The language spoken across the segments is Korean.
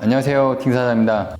안녕하세요, 딩 사장입니다.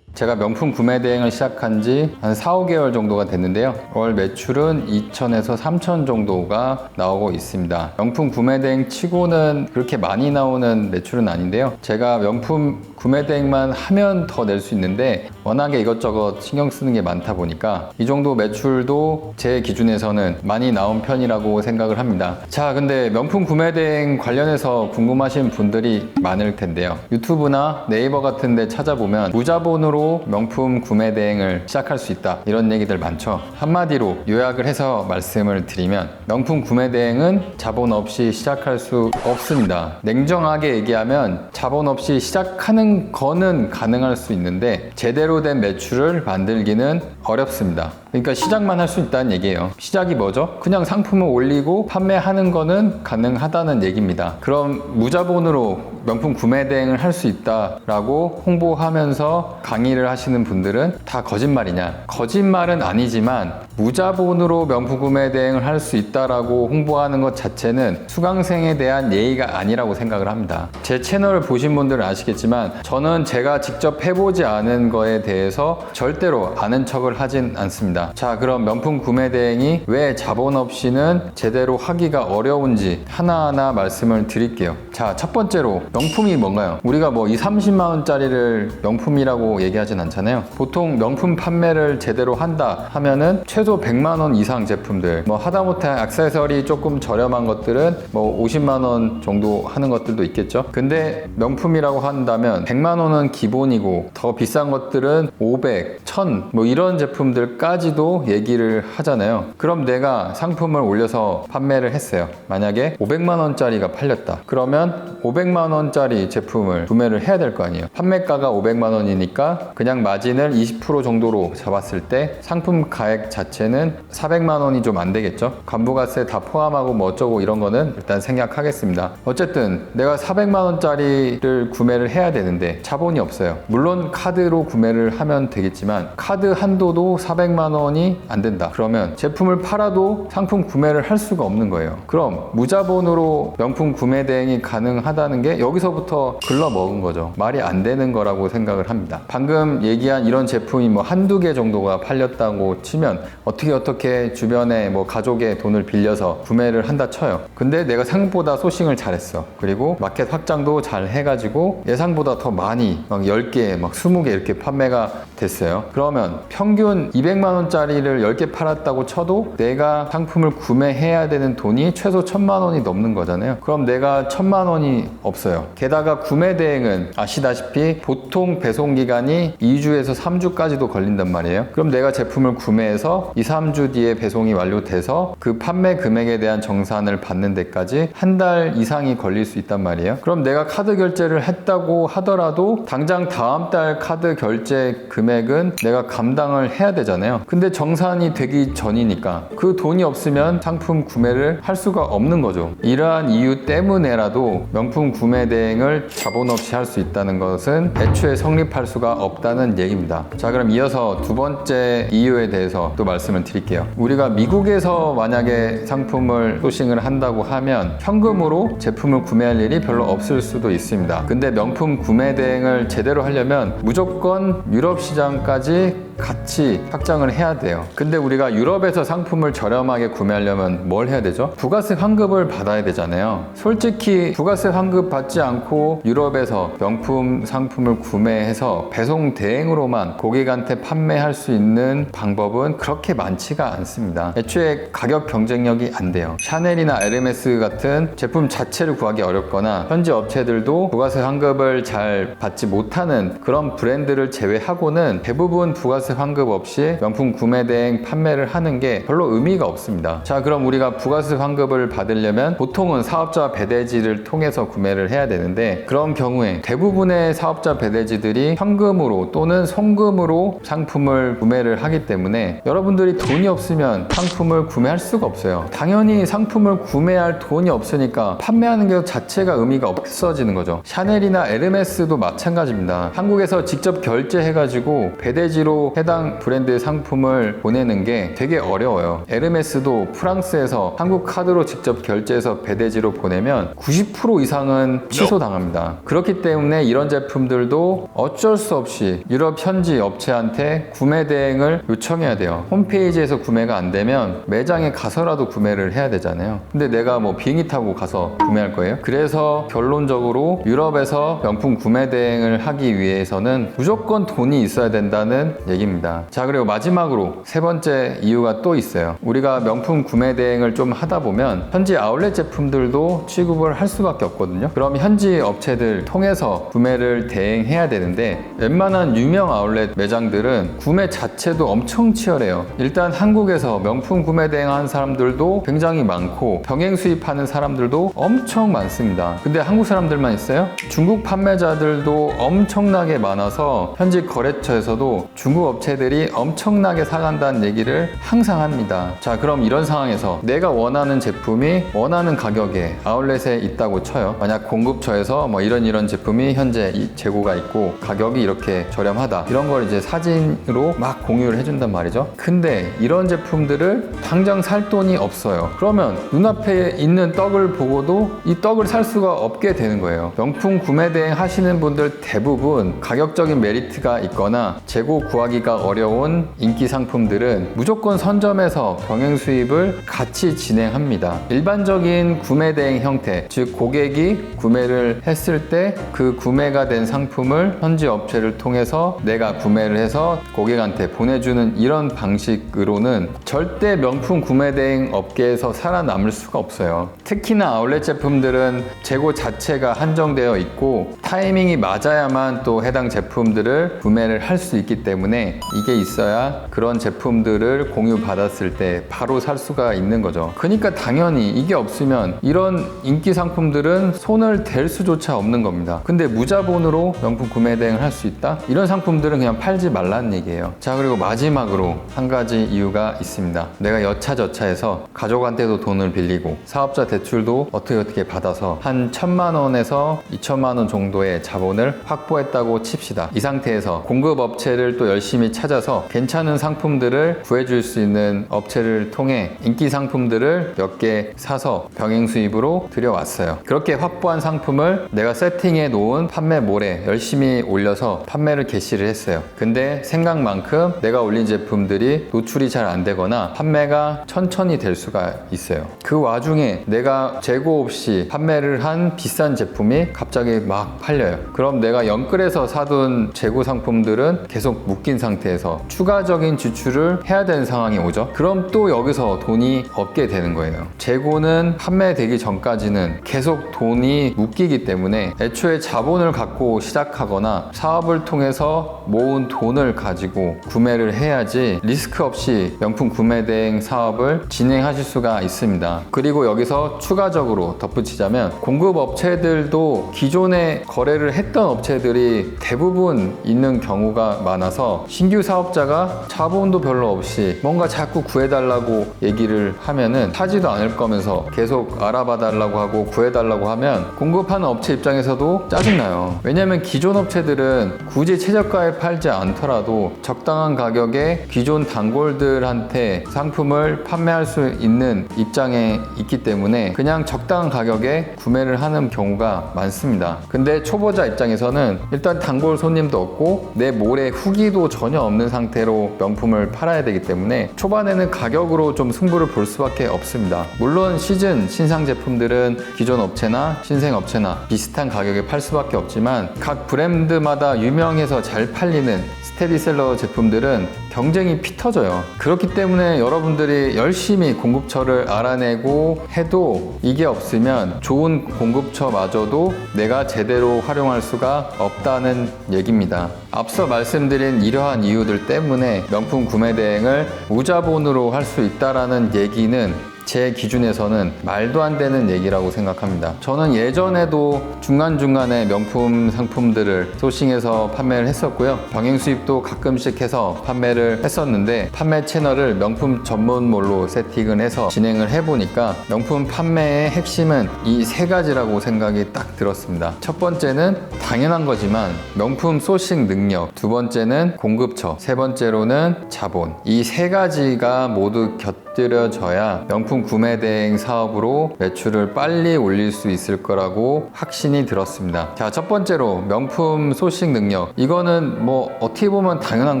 제가 명품 구매 대행을 시작한 지 한 4, 5개월 정도가 됐는데요. 월 매출은 2천에서 3천 정도가 나오고 있습니다. 명품 구매 대행 치고는 그렇게 많이 나오는 매출은 아닌데요. 제가 명품 구매 대행만 하면 더 낼 수 있는데 워낙에 이것저것 신경 쓰는 게 많다 보니까 이 정도 매출도 제 기준에서는 많이 나온 편이라고 생각을 합니다. 자, 근데 명품 구매 대행 관련해서 궁금하신 분들이 많을 텐데요. 유튜브나 네이버 같은 데 찾아보면 무자본으로 명품 구매 대행을 시작할 수 있다, 이런 얘기들 많죠. 한마디로 요약을 해서 말씀을 드리면 명품 구매 대행은 자본 없이 시작할 수 없습니다. 냉정하게 얘기하면 자본 없이 시작하는 거는 가능할 수 있는데 제대로 된 매출을 만들기는 어렵습니다. 그러니까 시작만 할 수 있다는 얘기예요. 시작이 뭐죠? 그냥 상품을 올리고 판매하는 거는 가능하다는 얘기입니다. 그럼 무자본으로 명품 구매 대행을 할 수 있다라고 홍보하면서 강의를 하시는 분들은 다 거짓말이냐? 거짓말은 아니지만 무자본으로 명품 구매 대행을 할 수 있다라고 홍보하는 것 자체는 수강생에 대한 예의가 아니라고 생각을 합니다. 제 채널을 보신 분들은 아시겠지만 저는 제가 직접 해보지 않은 거에 대해서 절대로 아는 척을 하진 않습니다. 자, 그럼 명품 구매 대행이 왜 자본 없이는 제대로 하기가 어려운지 하나하나 말씀을 드릴게요. 자, 첫 번째로 명품이 뭔가요? 우리가 뭐 20, 30만 원짜리를 명품이라고 얘기하진 않잖아요. 보통 명품 판매를 제대로 한다 하면은 최소 100만 원 이상 제품들, 뭐 하다못해 액세서리 조금 저렴한 것들은 뭐 50만 원 정도 하는 것들도 있겠죠. 근데 명품이라고 한다면 100만 원은 기본이고 더 비싼 것들은 500, 1000 뭐 이런 제품들까지도 얘기를 하잖아요. 그럼 내가 상품을 올려서 판매를 했어요. 만약에 500만 원짜리가 팔렸다. 그러면 500만 원짜리 제품을 구매를 해야 될 거 아니에요. 판매가가 500만 원이니까 그냥 마진을 20% 정도로 잡았을 때 상품 가액 자체는 400만 원이 좀 안 되겠죠. 간부가세 다 포함하고 뭐 어쩌고 이런 거는 일단 생략하겠습니다. 어쨌든 내가 400만 원짜리를 구매를 해야 되는데 자본이 없어요. 물론 카드로 구매를 하면 되겠지만 카드 한도도 400만 원이 안 된다. 그러면 제품을 팔아도 상품 구매를 할 수가 없는 거예요. 그럼 무자본으로 명품 구매 대행이 가능하다는 게 여기서부터 글러먹은 거죠. 말이 안 되는 거라고 생각을 합니다. 방금 얘기한 이런 제품이 뭐 한두 개 정도가 팔렸다고 치면 어떻게 주변에 뭐 가족의 돈을 빌려서 구매를 한다 쳐요. 근데 내가 생각보다 소싱을 잘했어. 그리고 마켓 확장도 잘 해가지고 예상보다 더 많이 막 10개, 막 20개 이렇게 판매가 됐어요. 그러면 평균 200만 원짜리를 10개 팔았다고 쳐도 내가 상품을 구매해야 되는 돈이 최소 1000만 원이 넘는 거잖아요. 그럼 내가 1000만 원이 없어요. 게다가 구매 대행은 아시다시피 보통 배송 기간이 2주에서 3주까지도 걸린단 말이에요. 그럼 내가 제품을 구매해서 2, 3주 뒤에 배송이 완료돼서 그 판매 금액에 대한 정산을 받는 데까지 한 달 이상이 걸릴 수 있단 말이에요. 그럼 내가 카드 결제를 했다고 하더라도 당장 다음 달 카드 결제 금액은 내가 감당을 해야 되잖아요. 근데 정산이 되기 전이니까 그 돈이 없으면 상품 구매를 할 수가 없는 거죠. 이러한 이유 때문에라도 명품 구매 대행을 자본 없이 할 수 있다는 것은 애초에 성립할 수가 없다는 얘기입니다. 자, 그럼 이어서 두 번째 이유에 대해서 또 말씀을 드릴게요. 우리가 미국에서 만약에 상품을 소싱을 한다고 하면 현금으로 제품을 구매할 일이 별로 없을 수도 있습니다. 근데 명품 구매 대행을 제대로 하려면 무조건 유럽 시장까지 같이 확장을 해야 돼요. 근데 우리가 유럽에서 상품을 저렴하게 구매하려면 뭘 해야 되죠? 부가세 환급을 받아야 되잖아요. 솔직히 부가세 환급 받지 않고 유럽에서 명품 상품을 구매해서 배송 대행으로만 고객한테 판매할 수 있는 방법은 그렇게 많지가 않습니다. 애초에 가격 경쟁력이 안 돼요. 샤넬이나 에르메스 같은 제품 자체를 구하기 어렵거나 현지 업체들도 부가세 환급을 잘 받지 못하는 그런 브랜드를 제외하고는 대부분 부가세 환급 없이 명품 구매 대행 판매를 하는 게 별로 의미가 없습니다. 자, 그럼 우리가 부가세 환급을 받으려면 보통은 사업자 배대지를 통해서 구매를 해야 되는데 그런 경우에 대부분의 사업자 배대지들이 현금으로 또는 송금으로 상품을 구매를 하기 때문에 여러분들이 돈이 없으면 상품을 구매할 수가 없어요. 당연히 상품을 구매할 돈이 없으니까 판매하는 것 자체가 의미가 없어지는 거죠. 샤넬이나 에르메스도 마찬가지입니다. 한국에서 직접 결제해가지고 배대지로 해당 브랜드의 상품을 보내는 게 되게 어려워요. 에르메스도 프랑스에서 한국 카드로 직접 결제해서 배대지로 보내면 90% 이상은 취소당합니다. 그렇기 때문에 이런 제품들도 어쩔 수 없이 유럽 현지 업체한테 구매 대행을 요청해야 돼요. 홈페이지에서 구매가 안 되면 매장에 가서라도 구매를 해야 되잖아요. 근데 내가 뭐 비행기 타고 가서 구매할 거예요? 그래서 결론적으로 유럽에서 명품 구매 대행을 하기 위해서는 무조건 돈이 있어야 된다는 얘기입니다. 자, 그리고 마지막으로 세 번째 이유가 또 있어요. 우리가 명품 구매 대행을 좀 하다 보면 현지 아울렛 제품들도 취급을 할 수밖에 없거든요. 그럼 현지 업체들 통해서 구매를 대행해야 되는데 웬만한 유명 아울렛 매장들은 구매 자체도 엄청 치열해요. 일단 한국에서 명품 구매 대행하는 사람들도 굉장히 많고 병행 수입하는 사람들도 엄청 많습니다. 근데 한국 사람들만 있어요? 중국 판매자들도 엄청나게 많아서 현지 거래처에서도 중국 업체들이 엄청나게 사간다는 얘기를 항상 합니다. 자, 그럼 이런 상황에서 내가 원하는 제품이 원하는 가격에 아울렛에 있다고 쳐요. 만약 공급처에서 뭐 이런 제품이 현재 재고가 있고 가격이 이렇게 저렴하다, 이런 걸 이제 사진으로 막 공유를 해준단 말이죠. 근데 이런 제품들을 당장 살 돈이 없어요. 그러면 눈앞에 있는 떡을 보고도 이 떡을 살 수가 없게 되는 거예요. 명품 구매 대행 하시는 분들 대부분 가격적인 메리트가 있거나 재고 구하기가 어려운 인기 상품들은 무조건 선점해서 병행 수입을 같이 진행합니다. 일반적인 구매 대행 형태, 즉 고객이 구매를 했을 때 그 구매가 된 상품을 현지 업체를 통해서 내가 구매를 해서 고객한테 보내주는 이런 방식으로는 절대 명품 구매 대행 업계에서 살아남을 수가 없어요. 특히나 아울렛 제품들은 재고 자체가 한정되어 있고 타이밍이 맞아야만 또 해당 제품들을 구매를 할 수 있기 때문에 이게 있어야 그런 제품들을 공유받았을 때 바로 살 수가 있는 거죠. 그러니까 당연히 이게 없으면 이런 인기 상품들은 손을 댈 수조차 없는 겁니다. 근데 무자본으로 명품 구매 대행을 할 수 있다? 이런 상품들은 그냥 팔지 말라는 얘기예요. 자, 그리고 마지막으로 한 가지 이유가 있습니다. 내가 여차저차해서 가족한테도 돈을 빌리고 사업자 대출도 어떻게 받아서 한 1,000만 원에서 2,000만 원 정도의 자본을 확보했다고 칩시다. 이 상태에서 공급 업체를 또 열심히 찾아서 괜찮은 상품들을 구해줄 수 있는 업체를 통해 인기 상품들을 몇 개 사서 병행 수입으로 들여왔어요. 그렇게 확보한 상품을 내가 세팅해 놓은 판매몰에 열심히 올려서 판매를 개시를 했어요. 근데 생각만큼 내가 올린 제품들이 노출이 잘 안 되거나 판매가 천천히 될 수가 있어요. 그 와중에 내가 재고 없이 판매를 한 비싼 제품이 갑자기 막 팔려요. 그럼 내가 연끌해서 사둔 재고 상품들은 계속 묶인 상태에서 추가적인 지출을 해야 되는 상황이 오죠. 그럼 또 여기서 돈이 없게 되는 거예요. 재고는 판매되기 전까지는 계속 돈이 묶이기 때문에 애초에 자본을 갖고 시작하거나 사업을 통해서 모은 돈을 가지고 구매를 해야지 리스크 없이 명품 구매 대행 사업을 진행하실 수가 있습니다. 그리고 여기서 추가적으로 덧붙이자면 공급 업체들도 기존에 거래를 했던 업체들이 대부분 있는 경우가 많아서 신규 사업자가 자본도 별로 없이 뭔가 자꾸 구해달라고 얘기를 하면은 사지도 않을 거면서 계속 알아봐 달라고 하고 구해달라고 하면 공급하는 업체 입장에서도 짜증나요. 왜냐면 기존 업체들은 굳이 최저가에 팔지 않더라도 적당한 가격에 기존 단골들한테 상품을 판매할 수 있는 입장에 있기 때문에 그냥 적당한 가격에 구매를 하는 경우가 많습니다. 근데 초보자 입장에서는 일단 단골 손님도 없고 내 몰에 후기도 전혀 없는 상태로 명품을 팔아야 되기 때문에 초반에는 가격으로 좀 승부를 볼 수밖에 없습니다. 물론 시즌 신상 제품들은 기존 업체나 신생 업체나 비슷한 가격에 팔 수밖에 없지만 각 브랜드마다 유명해서 잘 팔리는 스테디셀러 제품들은 경쟁이 피 터져요. 그렇기 때문에 여러분들이 열심히 공급처를 알아내고 해도 이게 없으면 좋은 공급처마저도 내가 제대로 활용할 수가 없다는 얘기입니다. 앞서 말씀드린 이러한 이유들 때문에 명품 구매 대행을 무자본으로 할 수 있다는 얘기는 제 기준에서는 말도 안 되는 얘기라고 생각합니다. 저는 예전에도 중간중간에 명품 상품들을 소싱해서 판매를 했었고요. 병행 수입도 가끔씩 해서 판매를 했었는데, 판매 채널을 명품 전문몰로 세팅을 해서 진행을 해보니까 명품 판매의 핵심은 이 세 가지라고 생각이 딱 들었습니다. 첫 번째는 당연한 거지만 명품 소싱 능력, 두 번째는 공급처, 세 번째로는 자본. 이 세 가지가 모두 곁들여져야 명품 구매 대행 사업으로 매출을 빨리 올릴 수 있을 거라고 확신이 들었습니다. 자, 첫 번째로 명품 소싱 능력. 이거는 뭐 어떻게 보면 당연한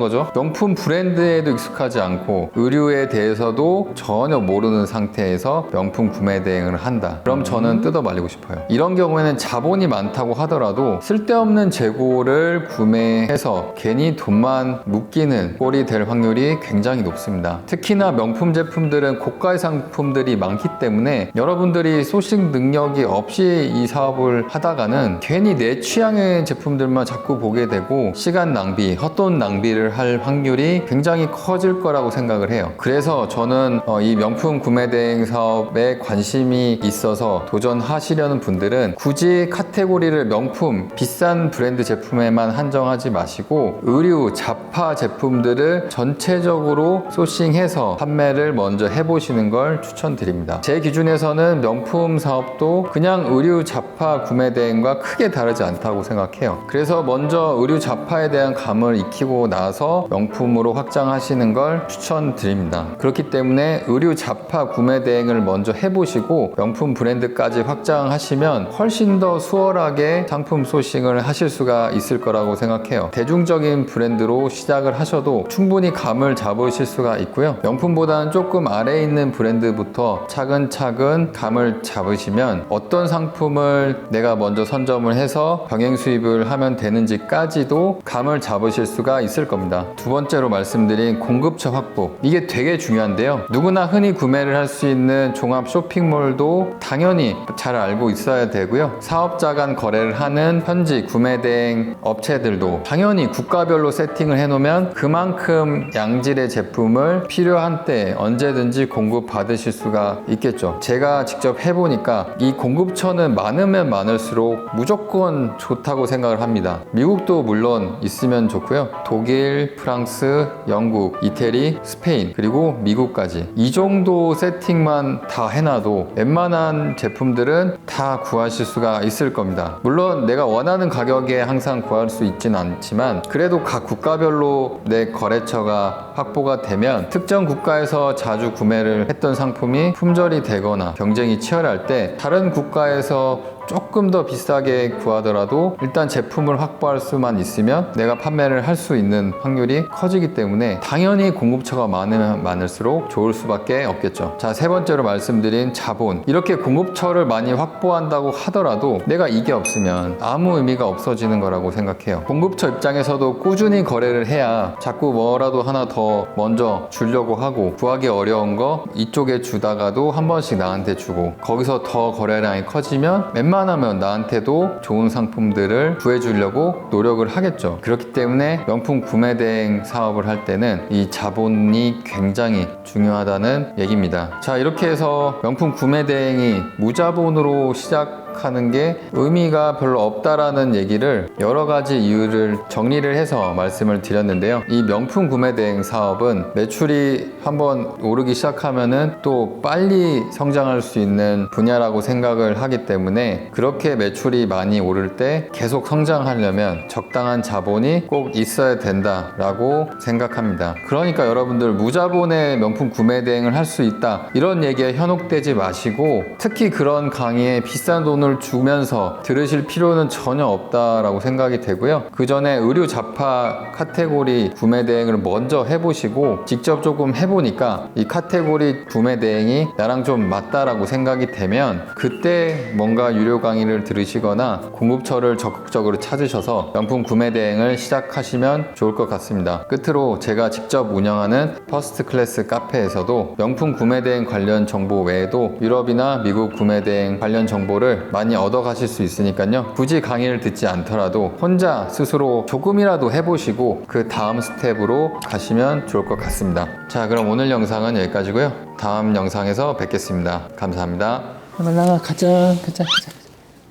거죠. 명품 브랜드에도 익숙하지 않고 의류에 대해서도 전혀 모르는 상태에서 명품 구매 대행을 한다. 그럼 저는 뜯어 말리고 싶어요. 이런 경우에는 자본이 많다고 하더라도 쓸데없는 재고를 구매해서 괜히 돈만 묶이는 꼴이 될 확률이 굉장히 높습니다. 특히나 명품 제품들은 고가의 상품들이 많기 때문에 여러분들이 소싱 능력이 없이 이 사업을 하다가는 괜히 내 취향의 제품들만 자꾸 보게 되고 시간 낭비, 헛돈 낭비를 할 확률이 굉장히 커질 거라고 생각을 해요. 그래서 저는 이 명품 구매 대행 사업에 관심이 있어서 도전하시려는 분들은 굳이 카테고리를 명품, 비싼 브랜드 제품에만 한정하지 마시고 의류, 잡화 제품들을 전체적으로 소싱해서 판매를 먼저 해보시는 걸 추천드립니다. 제 기준에서는 명품 사업도 그냥 의류, 잡화 구매 대행과 크게 다르지 않다고 생각해요. 그래서 먼저 의류, 잡화에 대한 감을 익히고 나서 명품으로 확장하시는 걸 추천드립니다. 그렇기 때문에 의류, 잡화 구매 대행을 먼저 해보시고 명품 브랜드까지 확장하시면 훨씬 더 수월하게 상품 소싱을 하실 수가 있을 거라고 생각해요. 대중적인 브랜드로 시작을 하셔도 충분히 감을 잡으실 수가 있고요. 명품보다는 조금 아래에 있는 브랜드부터 차근차근 감을 잡으시면 어떤 상품을 내가 먼저 선점을 해서 병행 수입을 하면 되는지까지도 감을 잡으실 수가 있을 겁니다. 두 번째로 말씀드린 공급처 확보. 이게 되게 중요한데요. 누구나 흔히 구매를 할 수 있는 종합 쇼핑몰도 당연히 잘 알고 있어야 되고요. 사업자 간 거래를 하는 현지 구매 대행 업체들도 당연히 국가별로 세팅을 해놓으면 그만큼 양질의 제품을 필요한 때 언제든지 공급받으실 수가 있겠죠. 제가 직접 해보니까 이 공급처는 많으면 많을수록 무조건 좋다고 생각을 합니다. 미국도 물론 있으면 좋고요. 독일, 프랑스, 영국, 이태리, 스페인, 그리고 미국까지 이 정도 세팅만 다 해놔도 웬만한 제품들은 다 구하실 수가 있을 겁니다. 물론 내가 원하는 가격에 항상 구할 수 있진 않지만 그래도 각 국가별로 내 거래처가 확보가 되면 특정 국가에서 자주 구매를 했던 상품이 품절이 되거나 경쟁이 치열할 때 다른 국가에서 조금 더 비싸게 구하더라도 일단 제품을 확보할 수만 있으면 내가 판매를 할 수 있는 확률이 커지기 때문에 당연히 공급처가 많으면 많을수록 좋을 수밖에 없겠죠. 자, 세 번째로 말씀드린 자본. 이렇게 공급처를 많이 확보한다고 하더라도 내가 이게 없으면 아무 의미가 없어지는 거라고 생각해요. 공급처 입장에서도 꾸준히 거래를 해야 자꾸 뭐라도 하나 더 먼저 주려고 하고 구하기 어려운 거 이쪽에 주다가도 한 번씩 나한테 주고 거기서 더 거래량이 커지면 웬만하면 나한테도 좋은 상품들을 구해주려고 노력을 하겠죠. 그렇기 때문에 명품 구매 대행 사업을 할 때는 이 자본이 굉장히 중요하다는 얘기입니다. 자, 이렇게 해서 명품 구매 대행이 무자본으로 시작하는 게 의미가 별로 없다라는 얘기를 여러 가지 이유를 정리를 해서 말씀을 드렸는데요. 이 명품 구매 대행 사업은 매출이 한번 오르기 시작하면은 또 빨리 성장할 수 있는 분야라고 생각을 하기 때문에 그렇게 매출이 많이 오를 때 계속 성장하려면 적당한 자본이 꼭 있어야 된다라고 생각합니다. 그러니까 여러분들 무자본의 명품 구매 대행을 할 수 있다 이런 얘기에 현혹되지 마시고 특히 그런 강의에 비싼 돈을 주면서 들으실 필요는 전혀 없다라고 생각이 되고요. 그 전에 의류 잡화 카테고리 구매 대행을 먼저 해보시고 직접 조금 해보니까 이 카테고리 구매 대행이 나랑 좀 맞다라고 생각이 되면 그때 뭔가 유료 강의를 들으시거나 공급처를 적극적으로 찾으셔서 명품 구매 대행을 시작하시면 좋을 것 같습니다. 끝으로 제가 직접 운영하는 퍼스트 클래스 카페에서도 명품 구매 대행 관련 정보 외에도 유럽이나 미국 구매 대행 관련 정보를 정보를 많이 얻어 가실 수 있으니까요. 굳이 강의를 듣지 않더라도 혼자 스스로 조금이라도 해보시고 그 다음 스텝으로 가시면 좋을 것 같습니다. 자, 그럼 오늘 영상은 여기까지고요. 다음 영상에서 뵙겠습니다. 감사합니다. 나가 가자.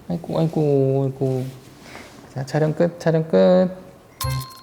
아이고. 자, 촬영 끝.